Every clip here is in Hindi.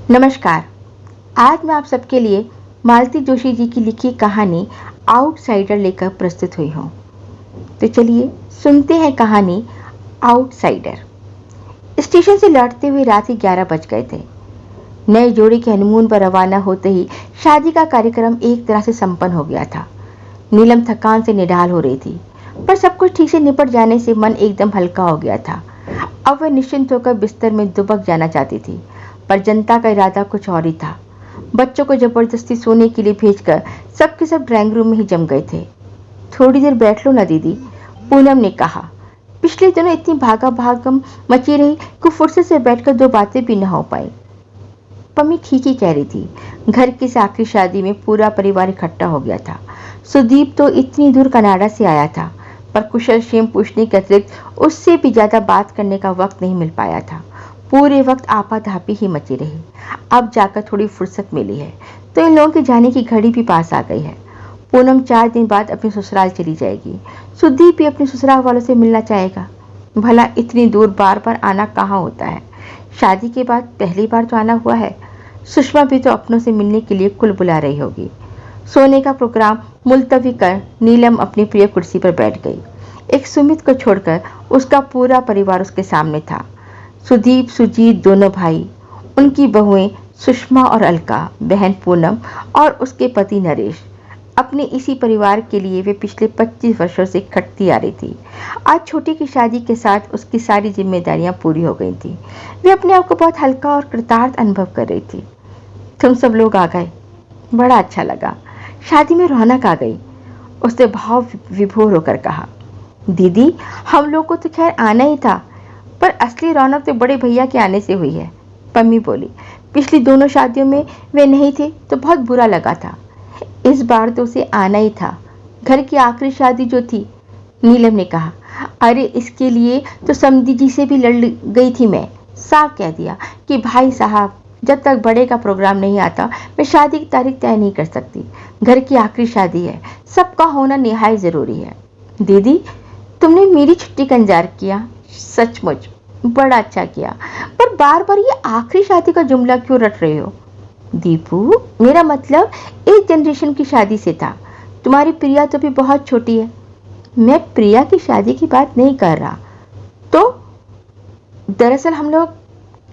नमस्कार। आज मैं आप सबके लिए मालती जोशी जी की लिखी कहानी आउटसाइडर लेकर प्रस्तुत हुई हूँ। तो चलिए सुनते हैं कहानी आउटसाइडर। स्टेशन से लौटते हुए रात के 11 बज गए थे। नए जोड़ी के हनीमून पर रवाना होते ही शादी का कार्यक्रम एक तरह से संपन्न हो गया था। नीलम थकान से निढाल हो रही थी, पर सब कुछ ठीक से निपट जाने से मन एकदम हल्का हो गया था। अब वह निश्चिंत होकर बिस्तर में दुबक जाना चाहती थी, पर जनता का इरादा कुछ और ही था। बच्चों को जबरदस्ती सोने के लिए भेजकर सबके सब ड्राइंग रूम में ही जम गए थे। थोड़ी देर बैठ लो ना दीदी, पूनम ने कहा। पिछले दिनों इतनी भागा भागम मची रही कि फुर्सत से बैठकर दो बातें भी न हो पाई। पम्मी ठीक ही कह रही थी। घर की इस आखिरी शादी में पूरा परिवार इकट्ठा हो गया था। सुदीप तो इतनी दूर कनाडा से आया था, पर कुशल क्षेम पूछने के अतिरिक्त उससे भी ज्यादा बात करने का वक्त नहीं मिल पाया था। पूरे वक्त आपाधापी ही मची रही। अब जाकर थोड़ी फुर्सत मिली है तो इन लोगों के जाने की घड़ी भी पास आ गई है। पूनम 4 दिन बाद अपने ससुराल चली जाएगी। सुदीप भी अपने ससुराल वालों से मिलना चाहेगा। भला इतनी दूर बार बार आना कहाँ होता है। शादी के बाद पहली बार तो आना हुआ है। सुषमा भी तो अपनों से मिलने के लिए कुल बुला रही होगी। सोने का प्रोग्राम मुलतवी कर नीलम अपनी प्रिय कुर्सी पर बैठ गई। एक सुमित को छोड़कर उसका पूरा परिवार उसके सामने था। सुदीप, सुजीत दोनों भाई, उनकी बहुएं सुषमा और अलका, बहन पूनम और उसके पति नरेश। अपने इसी परिवार के लिए वे पिछले 25 वर्षों से खटती आ रही थी। आज छोटी की शादी के साथ उसकी सारी जिम्मेदारियां पूरी हो गई थी। वे अपने आप को बहुत हल्का और कृतार्थ अनुभव कर रही थी। तुम सब लोग आ गए, बड़ा अच्छा लगा। शादी में रौनक आ गई, उसने भाव विभोर होकर कहा। दीदी, हम लोग को तो खैर आना ही था, पर असली रौनक तो बड़े भैया के आने से हुई है, पम्मी बोली। पिछली दोनों शादियों में वे नहीं थे तो बहुत बुरा लगा था। इस बार तो उसे आना ही था, घर की आखिरी शादी जो थी, नीलम ने कहा। अरे इसके लिए तो समधी जी से भी लड़ गई थी मैं। साफ कह दिया कि भाई साहब, जब तक बड़े का प्रोग्राम नहीं आता मैं शादी की तारीख तय नहीं कर सकती। घर की आखिरी शादी है, सबका होना निहायत जरूरी है। दीदी, तुमने मेरी छुट्टी का इंतजार किया, सचमुच बड़ा अच्छा किया, पर बार बार ये आखिरी शादी का जुमला क्यों रट रहे हो। दीपू, मेरा मतलब एक जनरेशन की शादी से था। तुम्हारी प्रिया तो भी बहुत छोटी है। मैं प्रिया की शादी की बात नहीं कर रहा। तो दरअसल हम लोग,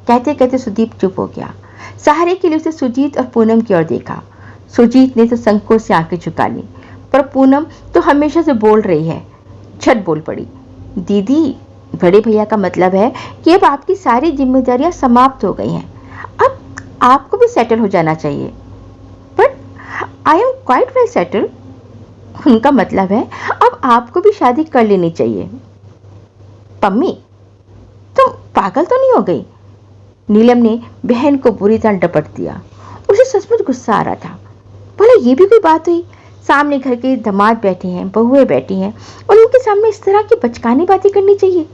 कहते कहते सुदीप चुप हो गया। सहारे के लिए उसे सुजीत और पूनम की ओर देखा। सुजीत ने तो संकोच से आंखें झुका ली, पर पूनम तो हमेशा से बोल रही है। झट बोल पड़ी। दीदी, बड़े भैया का मतलब है कि अब आपकी सारी जिम्मेदारियां समाप्त हो गई हैं। अब आपको भी सेटल हो जाना चाहिए। But I am quite well settle. उनका मतलब है अब आपको भी शादी कर लेनी चाहिए। पम्मी, तुम पागल तो नहीं हो गई? नीलम ने बहन को बुरी तरह डपट दिया। उसे सचमुच गुस्सा आ रहा था। बोले, ये भी कोई बात हुई? सामने घर के दामाद बैठे हैं, बहुएं बैठी हैं, और उनके सामने इस तरह की बचकानी बातें करनी चाहिए।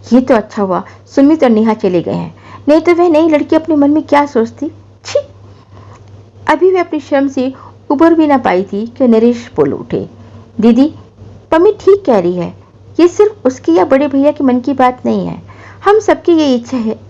ये तो अच्छा हुआ सुमित और नेहा चले गए हैं, नहीं तो वह नई लड़की अपने मन में क्या सोचती। छी! अभी वे अपनी शर्म से उबर भी ना पाई थी कि नरेश बोल उठे। दीदी, पम्मी ठीक कह रही है। ये सिर्फ उसकी या बड़े भैया के मन की बात नहीं है, हम सबकी ये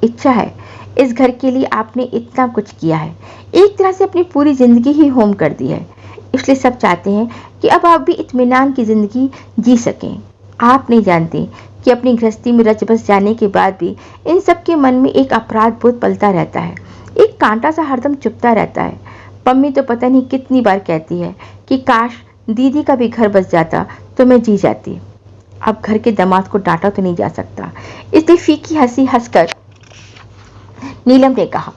इच्छा है। इस घर के लिए आपने इतना कुछ किया है, एक तरह से अपनी पूरी जिंदगी ही होम कर दी है, इसलिए सब चाहते हैं कि अब आप भी इत्मीनान की जिंदगी जी सकें। आप नहीं जानते कि अपनी गृहस्थी में रच बस जाने के बाद भी इन सब के मन में एक अपराध बोध पलता रहता है, एक कांटा सा हरदम चुभता रहता है। पम्मी तो पता नहीं कितनी बार कहती है कि काश दीदी का भी घर बस जाता तो मैं जी जाती। अब घर के दामाद को डांटा तो नहीं जा सकता, इसलिए फीकी हंसी हंसकर नीलम ने कहा।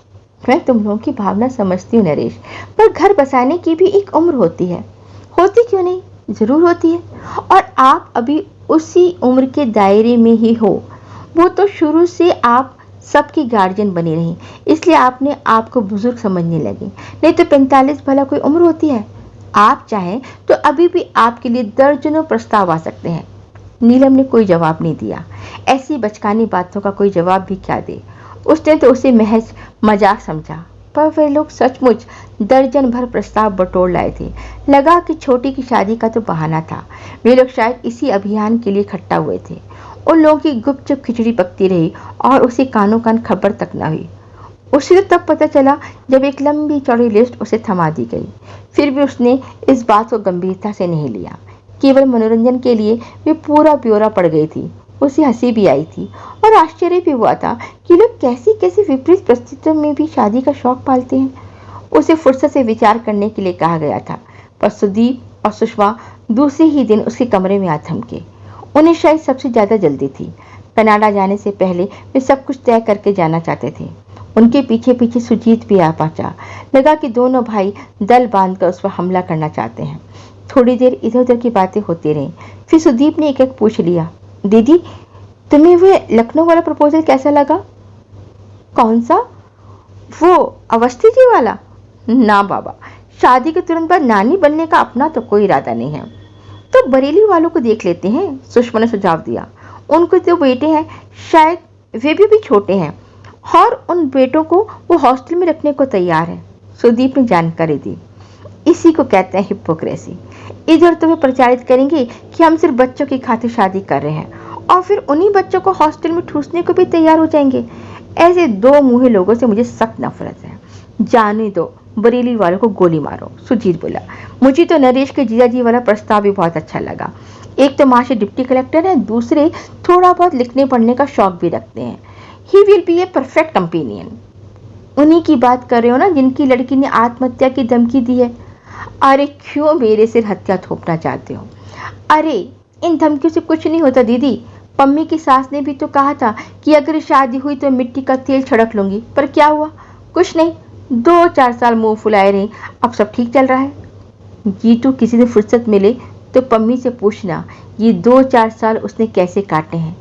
मैं तुम लोगों की भावना समझती हूँ नरेश, पर घर बसाने की भी एक उम्र होती है। होती क्यों नहीं, जरूर होती है। और आप अभी उसी उम्र के दायरे में ही हो। वो तो शुरू से आप सबकी गार्जियन बनी रही, इसलिए आपने आपको बुजुर्ग समझने लगे। नहीं तो 45 भला कोई उम्र होती है? आप चाहें तो अभी भी आपके लिए दर्जनों प्रस्ताव आ सकते हैं। नीलम ने कोई जवाब नहीं दिया। ऐसी बचकानी बातों का कोई जवाब भी क्या दे। उसने तो उसे महज मजाक समझा, पर वे लोग सचमुच दर्जन भर प्रस्ताव बटोर लाए थे। लगा कि छोटी की शादी का तो बहाना था। वे लोग शायद इसी अभियान के लिए इकट्ठा हुए थे। उन लोगों की गुपचुप खिचड़ी पकती रही और उसे कानों कान खबर तक न हुई। उसे तो तब पता चला जब एक लंबी चौड़ी लिस्ट उसे थमा दी गई। फिर भी उसने इस बात को गंभीरता से नहीं लिया। केवल मनोरंजन के लिए वे पूरा ब्यौरा पड़ गई थी। उसे हंसी भी आई थी और आश्चर्य भी हुआ था कि लोग कैसी कैसी विपरीत परिस्थितियों में भी शादी का शौक पालते हैं। उसे फुर्सत से विचार करने के लिए कहा गया था, पर सुदीप और सुषमा दूसरे ही दिन उसके कमरे में आ थमके। उन्हें शायद सबसे ज्यादा जल्दी थी। कनाडा जाने से पहले वे सब कुछ तय करके जाना चाहते थे। उनके पीछे पीछे सुजीत भी आ पहुंचा। लगा कि दोनों भाई दल बांधकर उस पर हमला करना चाहते हैं। थोड़ी देर इधर उधर की बातें होती रहीं। फिर सुदीप ने एक एक पूछ लिया, दीदी तुम्हें वो लखनऊ वाला प्रपोजल कैसा लगा? कौन सा? वो अवस्थी जी वाला? ना बाबा, शादी के तुरंत बाद नानी बनने का अपना तो कोई इरादा नहीं है। तो बरेली वालों को देख लेते हैं, सुषमा ने सुझाव दिया। उनको तो बेटे हैं, शायद वे भी छोटे हैं और उन बेटों को वो हॉस्टल में रखने को तैयार है। सुदीप ने जानकारी दी। इसी को कहते हैं हिपोक्रेसी। इधर तो वे प्रचारित करेंगे कि हम सिर्फ बच्चों की खातिर शादी कर रहे हैं और फिर उन्हीं बच्चों को हॉस्टल में ठूसने को भी तैयार हो जाएंगे। ऐसे दो मुंहे लोगों से मुझे सख्त नफरत है। जाने दो, बरेली वालों को गोली मारो, सुजीत बोला। मुझे तो नरेश के जीजाजी वाला प्रस्ताव भी बहुत अच्छा लगा। एक तो माँ से डिप्टी कलेक्टर है, दूसरे थोड़ा बहुत लिखने पढ़ने का शौक भी रखते हैं। He will be a perfect companion. उन्हीं की बात कर रहे हो ना जिनकी लड़की ने आत्महत्या की धमकी दी है? अरे क्यों मेरे सिर हत्या थोपना चाहते हो? अरे इन धमकियों से कुछ नहीं होता दीदी। पम्मी की सास ने भी तो कहा था कि अगर शादी हुई तो मिट्टी का तेल छिड़क लूंगी, पर क्या हुआ? कुछ नहीं। 2-4 साल मुंह फुलाए रही, अब सब ठीक चल रहा है। जीतू किसी दिन फुर्सत मिले तो पम्मी से पूछना ये 2-4 साल उसने कैसे काटे हैं।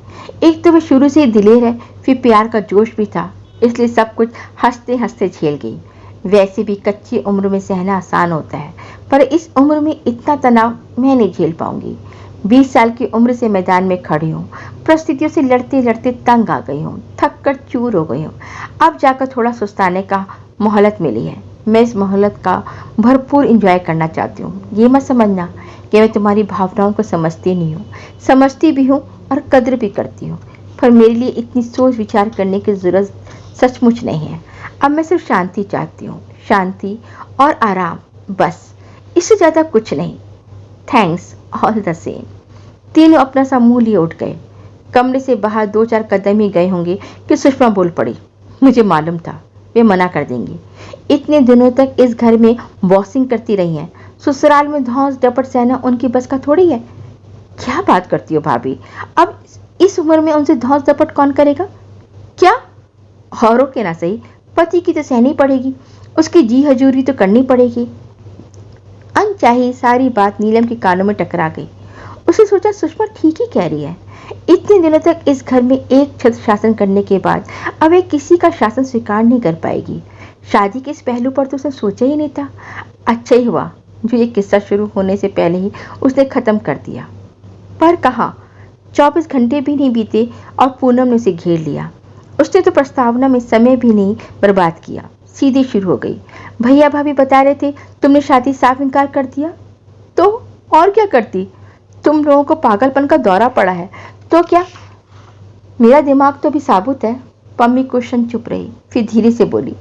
एक तो वह शुरू से ही दिलेर है, फिर प्यार का जोश भी था, इसलिए सब कुछ हंसते हंसते झेल गई। वैसे भी कच्ची उम्र में सहना आसान होता है, पर इस उम्र में इतना तनाव मैं नहीं झेल पाऊंगी। 20 साल की उम्र से मैदान में खड़ी हूँ, परिस्थितियों से लड़ते लड़ते तंग आ गई हूँ, थक कर चूर हो गई हूँ। अब जाकर थोड़ा सुस्ताने का मोहलत मिली है। मैं इस मोहलत का भरपूर एंजॉय करना चाहती हूँ। ये मत समझना कि मैं तुम्हारी भावनाओं को समझती नहीं हूँ, समझती भी हूँ और कद्र भी करती हूँ, पर मेरे लिए इतनी सोच विचार करने की जरूरत सचमुच नहीं है। अब मैं सिर्फ शांति चाहती हूँ, शांति और आराम, बस, इससे ज्यादा कुछ नहीं। Thanks all the same. तीनों अपना सा मुंह लिए उठ गए। कमरे से बाहर 2-4 कदम ही गए होंगे कि सुषमा बोल पड़ी, मुझे मालूम था वे मना कर देंगी। इतने दिनों तक इस घर में बॉसिंग करती रही हैं, ससुराल में धौंस डपट सहना उनकी बस का थोड़ी है। क्या बात करती हो भाभी, अब इस उम्र में उनसे धौंस डपट कौन करेगा? क्या? औरों के ना सही, पति की तो सहनी पड़ेगी, उसकी जी हजूरी तो करनी पड़ेगी। अनचाही सारी बात नीलम के कानों में टकरा गई। उसे सोचा सुषमा ठीक ही कह रही है। इतने दिनों तक इस घर में एक छत्र शासन करने के बाद अब एक किसी का शासन स्वीकार नहीं कर पाएगी। शादी के इस पहलू पर तो उसने सोचा ही नहीं था। अच्छा ही हुआ जो ये किस्सा शुरू होने से पहले ही उसने खत्म कर दिया। पर कहाँ, 24 घंटे भी नहीं बीते और पूनम ने उसे घेर लिया। उसने तो प्रस्तावना में समय भी नहीं बर्बाद किया, सीधी शुरू हो गई। भैया भाभी बता रहे थे तुमने शादी साफ इनकार कर दिया। तो और क्या करती? तुम लोगों को पागलपन का दौरा पड़ा है तो क्या? मेरा दिमाग तो अभी साबुत है। पम्मी क्वेश्चन चुप रही, फिर धीरे से बोली,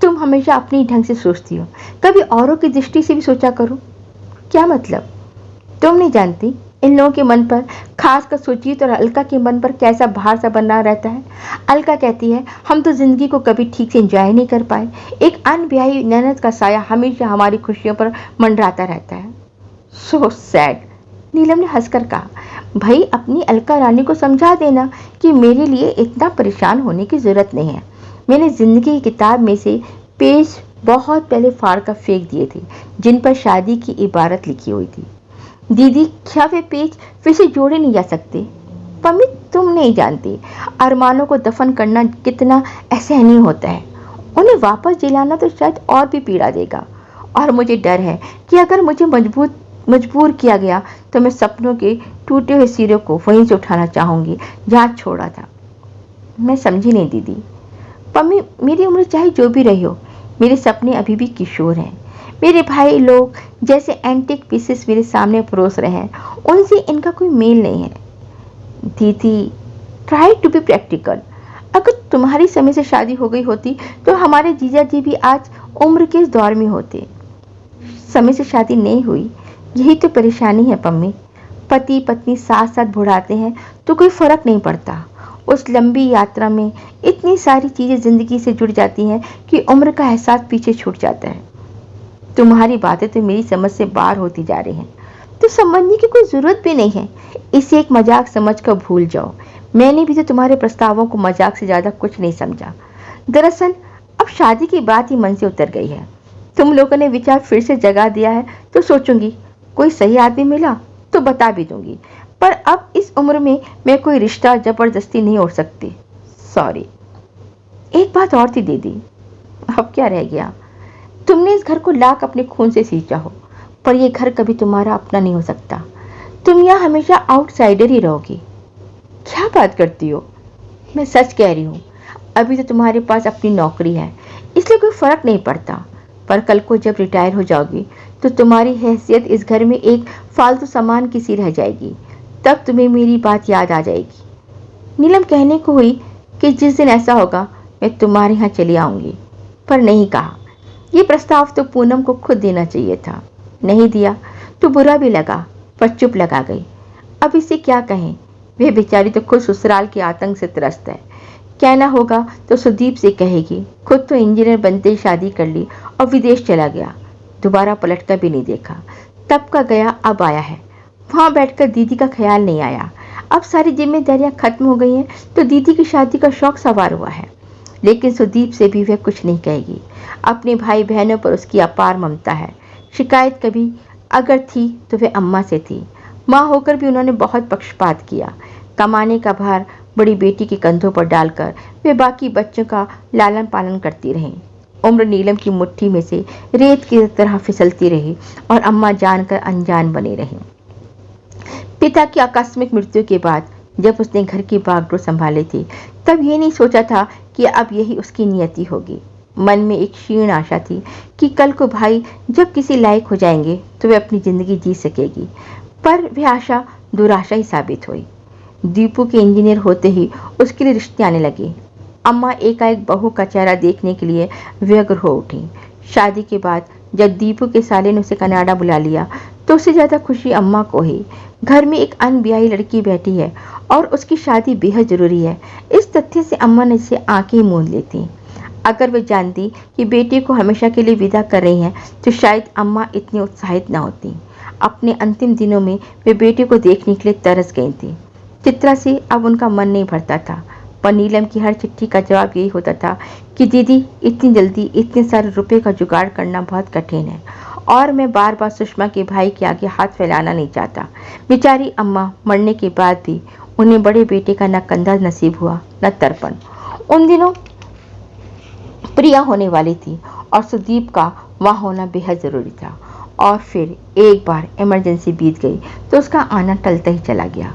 तुम हमेशा अपनी ढंग से सोचती हो, कभी औरों की दृष्टि से भी सोचा करो। क्या मतलब? तुम नहीं जानती इन लोगों के मन पर, खासकर सुजीत और अलका के मन पर कैसा भार सा बना रहता है। अलका कहती है हम तो जिंदगी को कभी ठीक से एंजॉय नहीं कर पाए, एक अनब्याही ननद का साया हमेशा हमारी खुशियों पर मंडराता रहता है। So sad. नीलम ने हंसकर कहा, भाई अपनी अलका रानी को समझा देना कि मेरे लिए इतना परेशान होने की जरूरत नहीं है। मैंने जिंदगी की किताब में से पेज बहुत पहले फाड़ कर फेंक दिए थे जिन पर शादी की इबारत लिखी हुई थी। दीदी क्या वे पेज फिर से जोड़े नहीं जा सकते? पम्मी तुम नहीं जानती अरमानों को दफन करना कितना असहनीय होता है। उन्हें वापस जिलाना तो शायद और भी पीड़ा देगा। और मुझे डर है कि अगर मुझे मजबूर किया गया तो मैं सपनों के टूटे हुए सिरों को वहीं से उठाना चाहूंगी जहाँ छोड़ा था। मैं समझी नहीं दीदी। पम्मी मेरी उम्र चाहे जो भी रही हो, मेरे सपने अभी भी किशोर हैं। मेरे भाई लोग जैसे एंटिक पीसेस मेरे सामने परोस रहे हैं, उनसे इनका कोई मेल नहीं है। दीदी ट्राई टू बी प्रैक्टिकल। अगर तुम्हारी समय से शादी हो गई होती तो हमारे जीजा जी भी आज उम्र के इस दौर में होते। समय से शादी नहीं हुई, यही तो परेशानी है पम्मी। पति पत्नी साथ साथ बुढ़ाते हैं तो कोई फर्क नहीं पड़ता। उस लंबी यात्रा में इतनी सारी चीजें जिंदगी से जुड़ जाती हैं कि उम्र का एहसास पीछे छूट जाता है। तुम्हारी बातें तो मेरी समझ से बाहर होती जा रही हैं, तो समझने की कोई जरूरत भी नहीं है। इसे एक मजाक समझकर भूल जाओ। मैंने भी तो तुम्हारे प्रस्तावों को मजाक से ज्यादा कुछ नहीं समझा। दरअसल अब शादी की बात ही मन से उतर गई है। तुम लोगों ने विचार फिर से जगा दिया है तो सोचूंगी, कोई सही आदमी मिला तो बता भी दूंगी। पर अब इस उम्र में मैं कोई रिश्ता जबरदस्ती नहीं ओढ़ सकती। सॉरी। एक बात और थी दीदी, अब क्या रह गया? तुमने इस घर को लाख अपने खून से सींचा हो, पर यह घर कभी तुम्हारा अपना नहीं हो सकता। तुम यहाँ हमेशा आउटसाइडर ही रहोगी। क्या बात करती हो? मैं सच कह रही हूँ। अभी तो तुम्हारे पास अपनी नौकरी है, इसलिए कोई फर्क नहीं पड़ता। पर कल को जब रिटायर हो जाओगी तो तुम्हारी हैसियत इस घर में एक फालतू सामान की सी रह जाएगी। तब तुम्हें मेरी बात याद आ जाएगी। नीलम कहने को हुई कि जिस दिन ऐसा होगा मैं तुम्हारे यहाँ चली आऊंगी, पर नहीं कहा। ये प्रस्ताव तो पूनम को खुद देना चाहिए था। नहीं दिया तो बुरा भी लगा, पर चुप लगा गई। अब इसे क्या कहें? वह बेचारी तो खुद ससुराल के आतंक से त्रस्त है। कहना होगा तो सुदीप से कहेगी। खुद तो इंजीनियर बनते ही शादी कर ली और विदेश चला गया, दोबारा पलट कर भी नहीं देखा। तब का गया अब आया है। वहां बैठकर दीदी का ख्याल नहीं आया। अब सारी जिम्मेदारियां खत्म हो गई हैं तो दीदी की शादी का शौक सवार हुआ है। लेकिन सुदीप से भी वह कुछ नहीं कहेगी। अपने भाई बहनों पर उसकी अपार ममता है। शिकायत कभी अगर थी तो वह अम्मा से थी। माँ होकर भी उन्होंने बहुत पक्षपात किया। कमाने का भार बड़ी बेटी के कंधों पर डालकर वे बाकी बच्चों का लालन पालन करती रहीं। उम्र नीलम की मुट्ठी में से रेत की तरह फिसलती रही और अम्मा जानकर अनजान बनी रही। पिता की आकस्मिक मृत्यु के बाद जब उसने घर की बागडोर संभाली थी, तब ये नहीं सोचा था कि अब यही उसकी नियति होगी। मन में एक क्षीण आशा थी कि कल को भाई जब किसी लायक हो जाएंगे तो वे अपनी जिंदगी जी सकेगी, पर वह आशा दुराशा ही साबित हुई। दीपू के इंजीनियर होते ही उसके लिए रिश्ते आने लगे। अम्मा एकाएक बहू का चेहरा देखने के लिए व्यग्र हो उठी। शादी के बाद जब दीपू के साले ने उसे कनाडा बुला लिया तो उससे ज्यादा खुशी अम्मा को ही। घर में एक अनब्याही लड़की बैठी है और उसकी शादी बेहद जरूरी है। इस तथ्य से अम्मा ने इसे आंखें मूंद लेती। अगर वे जानती कि बेटे को हमेशा के लिए विदा कर रही हैं तो शायद अम्मा इतनी उत्साहित न होती। अपने अंतिम दिनों में वे बेटे को देखने के लिए तरस गई थी। चित्रा से अब उनका मन नहीं भरता था, पर नीलम की हर चिट्ठी का जवाब यही होता था कि दीदी इतनी जल्दी इतने सारे रुपए का जुगाड़ करना बहुत कठिन है और मैं बार बार सुषमा के भाई के आगे हाथ फैलाना नहीं चाहता। बेचारी अम्मा मरने के बाद भी उन्हें बड़े बेटे का न कंधा नसीब हुआ न तर्पण। उन दिनों प्रिया होने वाली थी और सुदीप का वहाँ होना बेहद जरूरी था। और फिर एक बार इमरजेंसी बीत गई तो उसका आना टलता ही चला गया।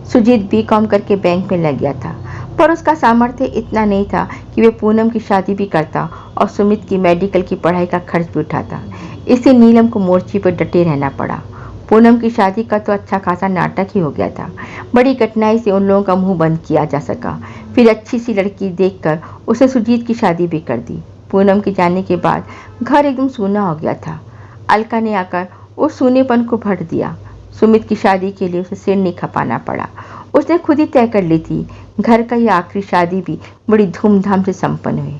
सुजीत बीकॉम करके बैंक में लग गया था, पर उसका सामर्थ्य इतना नहीं था कि वे पूनम की शादी भी करता और सुमित की मेडिकल की पढ़ाई का खर्च भी उठाता। इससे नीलम को मोर्चे पर डटे रहना पड़ा। पूनम की शादी का तो अच्छा खासा नाटक ही हो गया था। बड़ी कठिनाई से उन लोगों का मुंह बंद किया जा सका। फिर अच्छी सी लड़की देखकर उसे सुजीत की शादी भी कर दी। पूनम के जाने के बाद घर एकदम सूना हो गया था। अलका ने आकर उस सूनेपन को भर दिया। सुमित की शादी के लिए उसे सिर नहीं खपाना पड़ा। उसने खुद ही तय कर ली थी। घर का ये आखिरी शादी भी बड़ी धूमधाम से संपन्न हुई।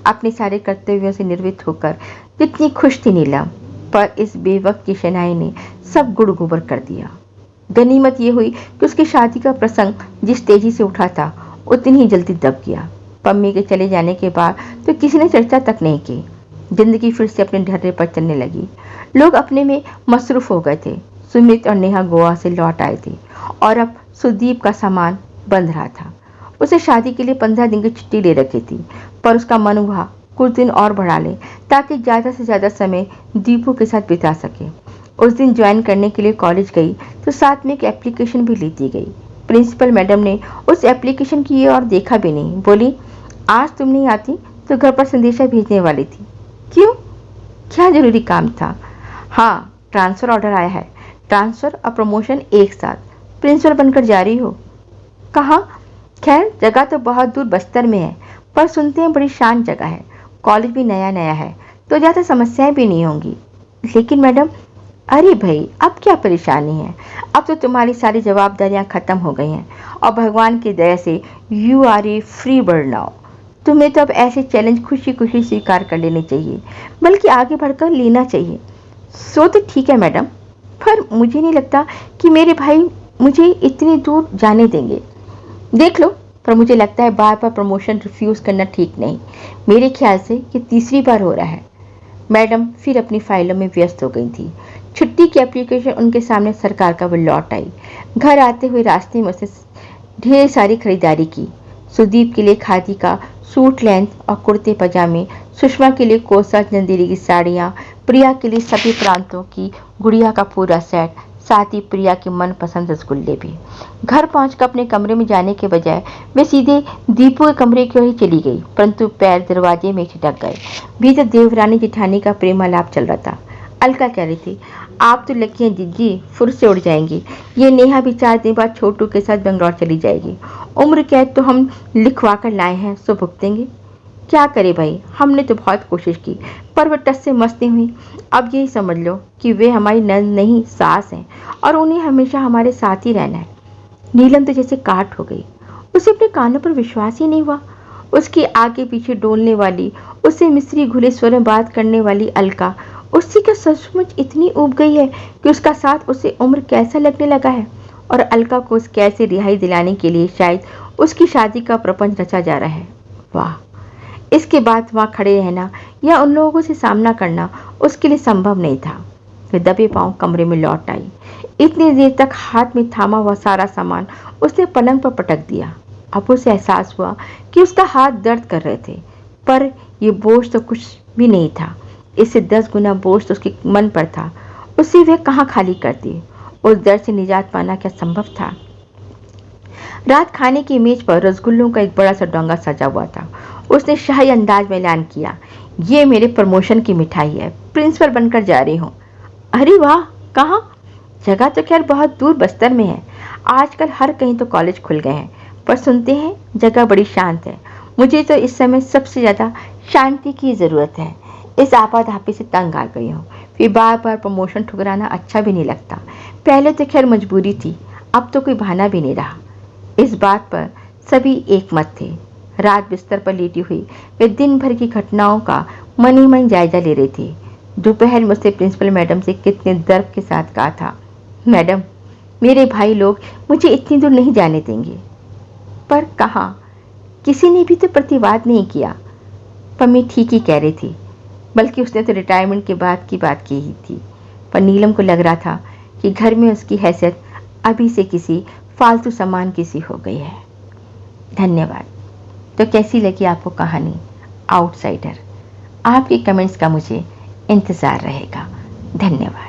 अपने सारे कर्तव्यों से निर्वृत्त होकर जितनी खुश थी नीलम, पर इस बेवक्त की शनाई ने सब गुड़ गोबर कर दिया। गनीमत ये हुई कि उसकी शादी का प्रसंग जिस तेजी से उठा था उतनी ही जल्दी दब गया। पम्मी के चले जाने के बाद तो किसी ने चर्चा तक नहीं की। जिंदगी फिर से अपने ढर्रे पर चलने लगी। लोग अपने में मसरूफ हो गए थे। सुमित और नेहा गोवा से लौट आए थे और अब सुदीप का सामान बंध रहा था। उसे शादी के लिए 15 दिन की छुट्टी ले रखी थी, पर उसका मन हुआ कुछ दिन और बढ़ा ले ताकि ज़्यादा से ज़्यादा समय दीपू के साथ बिता सके। उस दिन ज्वाइन करने के लिए कॉलेज गई तो साथ में एक एप्लीकेशन भी ली दी गई। प्रिंसिपल मैडम ने उस एप्लीकेशन की और देखा भी नहीं। बोली, आज तुम नहीं आती तो घर पर संदेशा भेजने वाली थी। क्यों? क्या जरूरी काम था? हाँ, ट्रांसफ़र ऑर्डर आया है। ट्रांसफ़र और प्रमोशन एक साथ। प्रिंसिपल बनकर जा रही हो। कहाँ? खैर जगह तो बहुत दूर बस्तर में है, पर सुनते हैं बड़ी शांत जगह है। कॉलेज भी नया नया है तो ज़्यादा समस्याएं भी नहीं होंगी। लेकिन मैडम, अरे भाई अब क्या परेशानी है? अब तो तुम्हारी सारी जवाबदारियां खत्म हो गई हैं और भगवान की दया से you are a free bird now. तुम्हें तो अब ऐसे चैलेंज खुशी खुशी स्वीकार कर लेने चाहिए, बल्कि आगे बढ़कर लेना चाहिए। सो तो ठीक है मैडम, पर मुझे नहीं लगता कि मेरे भाई मुझे इतनी दूर जाने देंगे। देख लो, पर मुझे लगता है बार बार प्रमोशन रिफ्यूज़ करना ठीक नहीं। मेरे ख्याल से ये तीसरी बार हो रहा है। मैडम फिर अपनी फाइलों में व्यस्त हो गई थी। छुट्टी की एप्लीकेशन उनके सामने सरकार का वो लौट आई। घर आते हुए रास्ते में उसने ढेर सारी खरीदारी की। सुदीप के लिए खादी का सूट लेंथ और कुर्ते पजामे, सुषमा के लिए कोसा चंदेरी की साड़ियाँ, प्रिया के लिए सभी प्रांतों की गुड़िया का पूरा सेट, साथ ही प्रिया के मनपसंद रसगुल्ले भी। घर पहुंचकर अपने कमरे में जाने के बजाय वे सीधे दीपू के कमरे की ओर ही चली गई, परंतु पैर दरवाजे में छिटक गए। भीतर देवरानी जेठानी का प्रेमालाप चल रहा था। अलका कह रही थी, आप तो लकी हैं जीजी, फुर से उड़ जाएंगी। ये नेहा भी 4 दिन बाद छोटू के साथ बेंगलोर चली जाएगी। उम्र कैद तो हम लिखवा कर लाए हैं, सो भुगतेंगे। क्या करे भाई, हमने तो बहुत कोशिश की, पर वो टस से मस्त नहीं हुई। अब यही समझ लो कि वे हमारी नंद नहीं सास हैं और उन्हें हमेशा हमारे साथ ही रहना है। नीलम तो जैसे काट हो गई। उसे अपने कानों पर विश्वास ही नहीं हुआ। उसके आगे पीछे डोलने वाली, उससे मिस्री घुले स्वर में बात करने वाली अलका उससे क्या सचमुच इतनी ऊब गई है कि उसका साथ उसे उम्र कैसा लगने लगा है, और अलका को उस कैद से रिहाई दिलाने के लिए शायद उसकी शादी का प्रपंच रचा जा रहा है। वाह, इसके बाद वहाँ खड़े रहना या उन लोगों से सामना करना उसके लिए संभव नहीं था। वे दबे पांव कमरे में लौट आई। इतनी देर तक हाथ में थामा हुआ सारा सामान उसने पलंग पर पटक दिया। अब उसे एहसास हुआ कि उसका हाथ दर्द कर रहे थे, पर यह बोझ तो कुछ भी नहीं था। इससे 10 गुना बोझ तो उसके मन पर था। उसे वह कहाँ खाली करती? उस दर्द से निजात पाना क्या संभव था? रात खाने की मेज पर रसगुल्लों का एक बड़ा सा डोंगा सजा हुआ था। उसने शाही अंदाज में ऐलान किया, ये मेरे प्रमोशन की मिठाई है, प्रिंसिपल बनकर जा रही हूँ। अरे वाह, कहाँ? जगह तो खैर बहुत दूर बस्तर में है। आजकल हर कहीं तो कॉलेज खुल गए हैं, पर सुनते हैं जगह बड़ी शांत है। मुझे तो इस समय सबसे ज़्यादा शांति की ज़रूरत है। इस आपाधापी से तंग आ गई हूँ। फिर बार बार प्रमोशन ठुकराना अच्छा भी नहीं लगता। पहले तो खैर मजबूरी थी, अब तो कोई बहाना भी नहीं रहा। इस बात पर सभी एक मत थे। रात बिस्तर पर लेटी हुई वे दिन भर की घटनाओं का मन ही मन जायजा ले रही थी। दोपहर में उसने प्रिंसिपल मैडम से कितने दर्द के साथ कहा था, मैडम मेरे भाई लोग मुझे इतनी दूर नहीं जाने देंगे। पर कहाँ, किसी ने भी तो प्रतिवाद नहीं किया। पर मैं ठीक ही कह रही थी, बल्कि उसने तो रिटायरमेंट के बाद की बात की ही थी। पर नीलम को लग रहा था कि घर में उसकी हैसियत अभी से किसी फालतू सामान की सी हो गई है। धन्यवाद। तो कैसी लगी आपको कहानी आउटसाइडर? आपके कमेंट्स का मुझे इंतज़ार रहेगा। धन्यवाद।